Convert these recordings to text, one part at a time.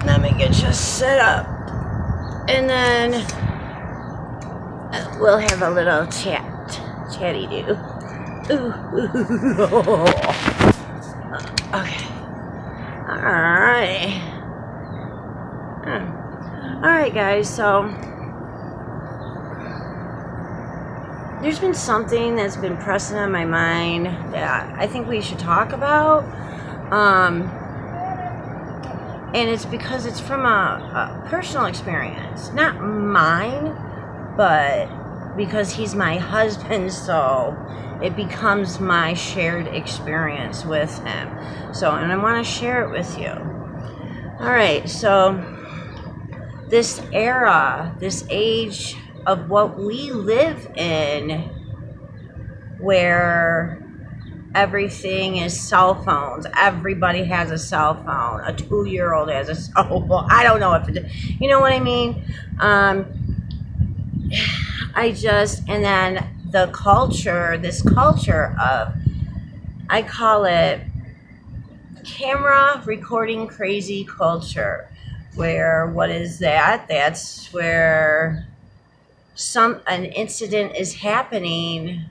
Let me get you set up, and then we'll have a little chatty do. Okay. Alright guys, so there's been something that's been pressing on my mind that I think we should talk about. And it's because it's from a personal experience. Not mine, but because he's my husband, so it becomes my shared experience with him. So, and I want to share it with you. Alright, so this era, this age of what we live in, where everything is cell phones. Everybody has a cell phone. A 2-year-old has a cell phone. I don't know if it, you know what I mean? And then the culture, this culture of, I call it camera recording crazy culture. Where, what is that? That's where an incident is happening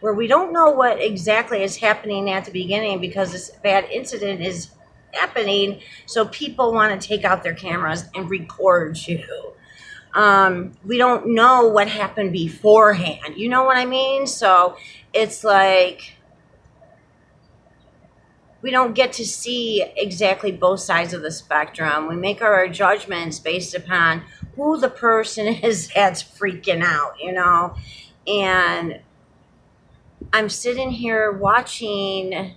where we don't know what exactly is happening at the beginning because this bad incident is happening, so people want to take out their cameras and record you. We don't know what happened beforehand. You know what I mean? So it's like we don't get to see exactly both sides of the spectrum. We make our judgments based upon who the person is that's freaking out, you know? And I'm sitting here watching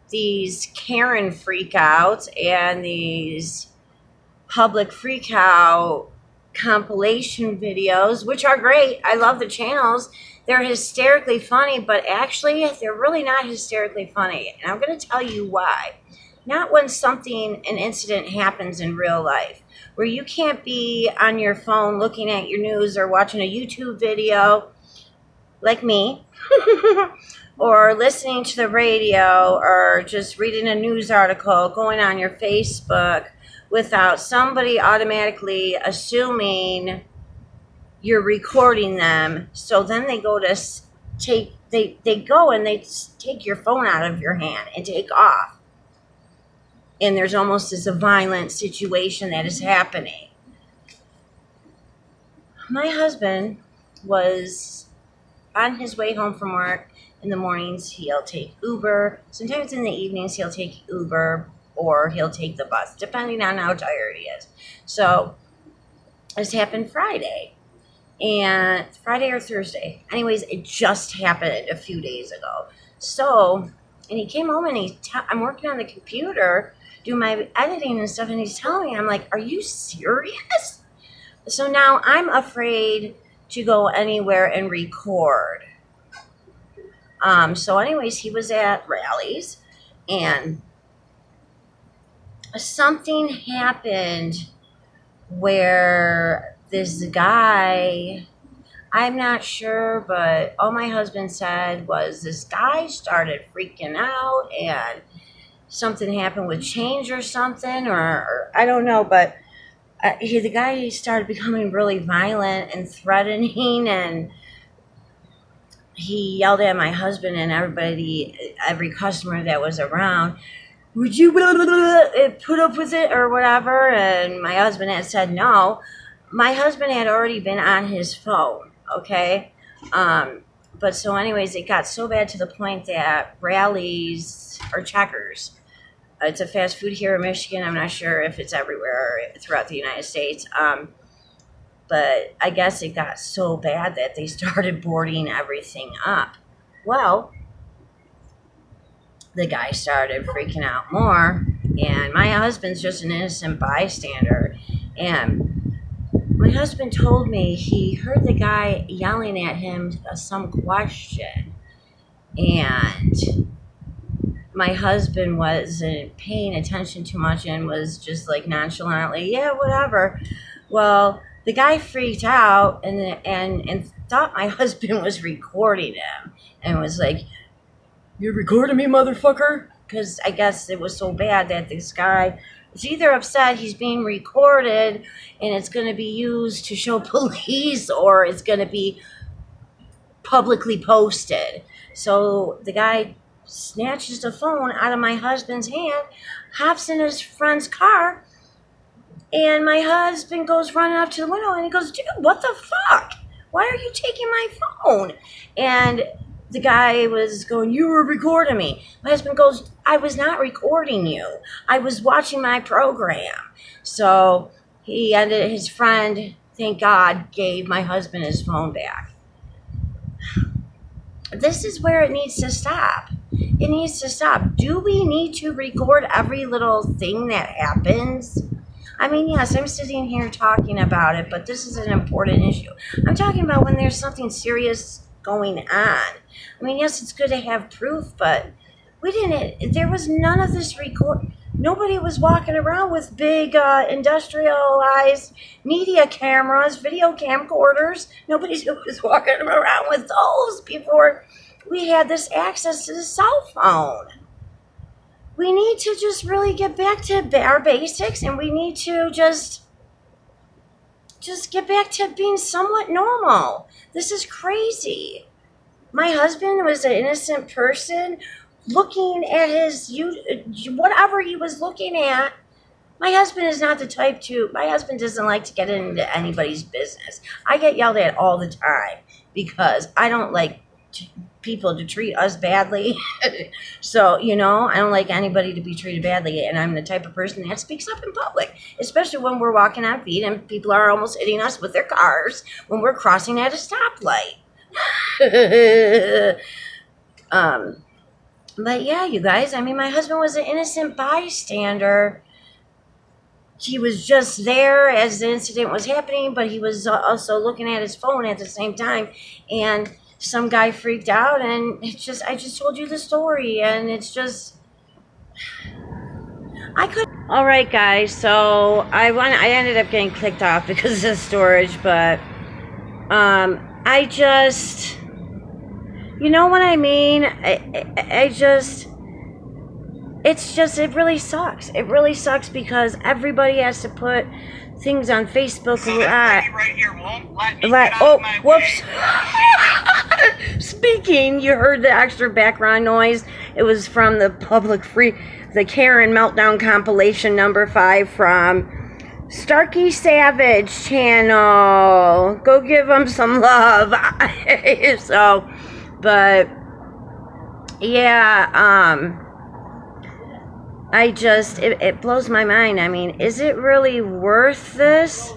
these Karen freakouts and these public freakout compilation videos, which are great. I love the channels. They're hysterically funny, but actually they're really not hysterically funny. And I'm going to tell you why. Not when an incident happens in real life, where you can't be on your phone looking at your news or watching a YouTube video like me, or listening to the radio, or just reading a news article, going on your Facebook, without somebody automatically assuming you're recording them. So then they go to take your phone out of your hand and take off. And there's almost this a violent situation that is happening. My husband was on his way home from work. In the mornings, he'll take Uber. Sometimes in the evenings, he'll take Uber or he'll take the bus, depending on how tired he is. So this happened Friday or Thursday. Anyways, it just happened a few days ago. So, and he came home and I'm working on the computer, doing my editing and stuff, and he's telling me, I'm like, are you serious? So now I'm afraid to go anywhere and record. So anyways, he was at rallies and something happened where this guy, I'm not sure, but all my husband said was this guy started freaking out and something happened with change or something, or I don't know, but the guy started becoming really violent and threatening, and he yelled at my husband and every customer that was around, would you put up with it or whatever? And my husband had said no. My husband had already been on his phone, okay? But so anyways, it got so bad to the point that Rallies or Checkers, it's a fast food here in Michigan. I'm not sure if it's everywhere throughout the United States. But I guess it got so bad that they started boarding everything up. Well, the guy started freaking out more, and my husband's just an innocent bystander. And my husband told me he heard the guy yelling at him some question, and my husband wasn't paying attention too much and was just like nonchalantly, yeah, whatever. Well, the guy freaked out and thought my husband was recording him and was like, "You're recording me, motherfucker?" because I guess it was so bad that this guy is either upset he's being recorded and it's going to be used to show police, or it's going to be publicly posted. So the guy snatches the phone out of my husband's hand, hops in his friend's car, and my husband goes running up to the window and he goes, dude, what the fuck? Why are you taking my phone? And the guy was going, you were recording me. My husband goes, I was not recording you. I was watching my program. So his friend, thank God, gave my husband his phone back. This is where it needs to stop. It needs to stop. Do we need to record every little thing that happens? I mean, yes, I'm sitting here talking about it, but this is an important issue. I'm talking about when there's something serious going on. I mean, yes, it's good to have proof, but there was none of this record. Nobody was walking around with big industrialized media cameras, video camcorders. Nobody was walking around with those before we had this access to the cell phone. We need to just really get back to our basics, and we need to just get back to being somewhat normal. This is crazy. My husband was an innocent person looking at whatever he was looking at. My husband is not the type my husband doesn't like to get into anybody's business. I get yelled at all the time because I don't like people to treat us badly. So, I don't like anybody to be treated badly, and I'm the type of person that speaks up in public, especially when we're walking on feet and people are almost hitting us with their cars when we're crossing at a stoplight. But yeah, you guys, I mean, my husband was an innocent bystander. He was just there as the incident was happening, but he was also looking at his phone at the same time, and some guy freaked out, and I just told you the story, and it's just, all right, guys, so I ended up getting clicked off because of the storage, but, you know what I mean? It really sucks. It really sucks because everybody has to put things on Facebook. So right here won't let me get out of my whoops. way. Speaking, you heard the extra background noise. It was from the the Karen Meltdown compilation number 5 from Starkey Savage channel. Go give them some love. So, but yeah, it blows my mind. I mean, is it really worth this?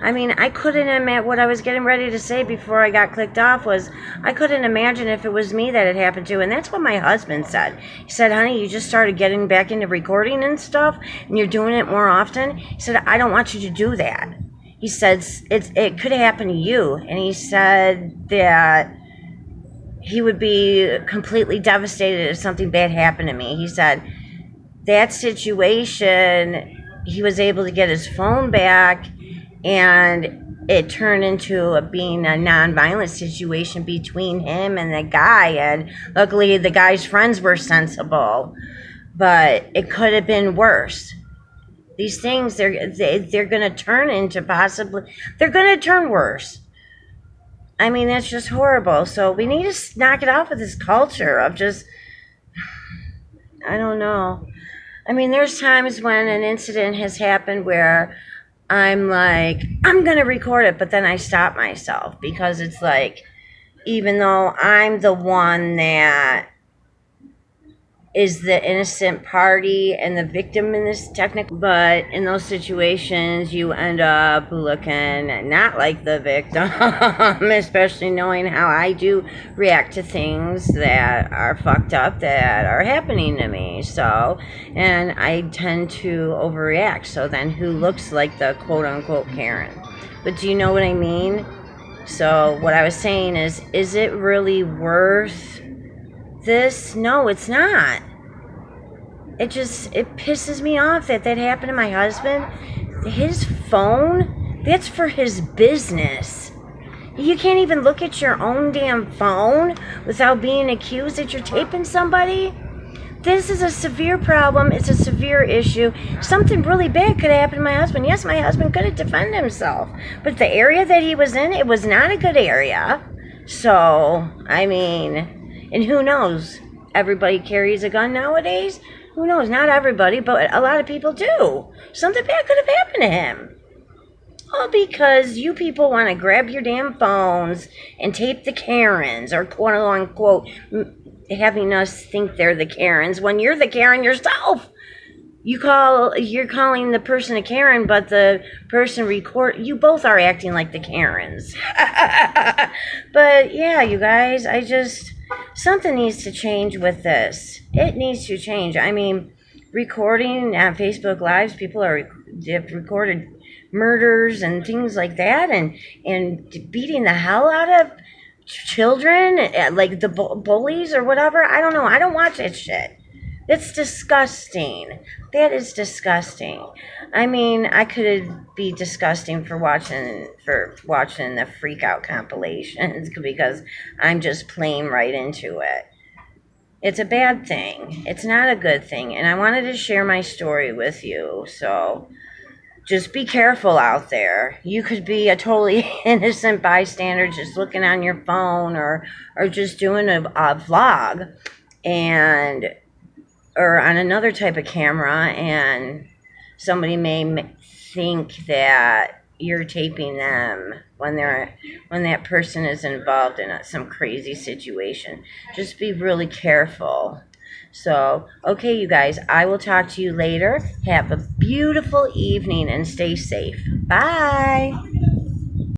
I mean, I couldn't imagine. What I was getting ready to say before I got clicked off was, I couldn't imagine if it was me that it happened to. And that's what my husband said. He said, honey, you just started getting back into recording and stuff, and you're doing it more often. He said, I don't want you to do that. He said, it could happen to you. And he said that he would be completely devastated if something bad happened to me. He said, that situation, he was able to get his phone back, and it turned into being a non-violent situation between him and the guy, and luckily the guy's friends were sensible, but it could have been worse. These things, they're going to turn into they're going to turn worse. I mean, that's just horrible. So we need to knock it off with this culture of just, I don't know. I mean, there's times when an incident has happened where I'm like, I'm going to record it, but then I stop myself because it's like, even though I'm the one that is the innocent party and the victim in this technical, but in those situations you end up looking not like the victim, especially knowing how I do react to things that are fucked up that are happening to me. So, and I tend to overreact. So then who looks like the quote unquote Karen? But do you know what I mean? So what I was saying is it really worth this? No, it's not. It pisses me off that happened to my husband. His phone, that's for his business. You can't even look at your own damn phone without being accused that you're taping somebody. This is a severe problem. It's a severe issue. Something really bad could happen to my husband. Yes, my husband could have defended himself. But the area that he was in, it was not a good area. So, I mean, and who knows? Everybody carries a gun nowadays. Who knows? Not everybody, but a lot of people do. Something bad could have happened to him. All because you people want to grab your damn phones and tape the Karens, or quote unquote, having us think they're the Karens when you're the Karen yourself. You're calling the person a Karen, but the person you both are acting like the Karens. But yeah, you guys, something needs to change with this. It needs to change. I mean, recording on Facebook Lives, people have recorded murders and things like that, and beating the hell out of children, like the bullies or whatever. I don't know. I don't watch that shit. It's disgusting. That is disgusting. I mean, I could be disgusting for watching the freak out compilations because I'm just playing right into it. It's a bad thing. It's not a good thing. And I wanted to share my story with you. So just be careful out there. You could be a totally innocent bystander just looking on your phone or just doing a vlog or on another type of camera, and somebody may think that you're taping them when that person is involved in some crazy situation. Just be really careful. So, okay, you guys, I will talk to you later. Have a beautiful evening and stay safe. Bye.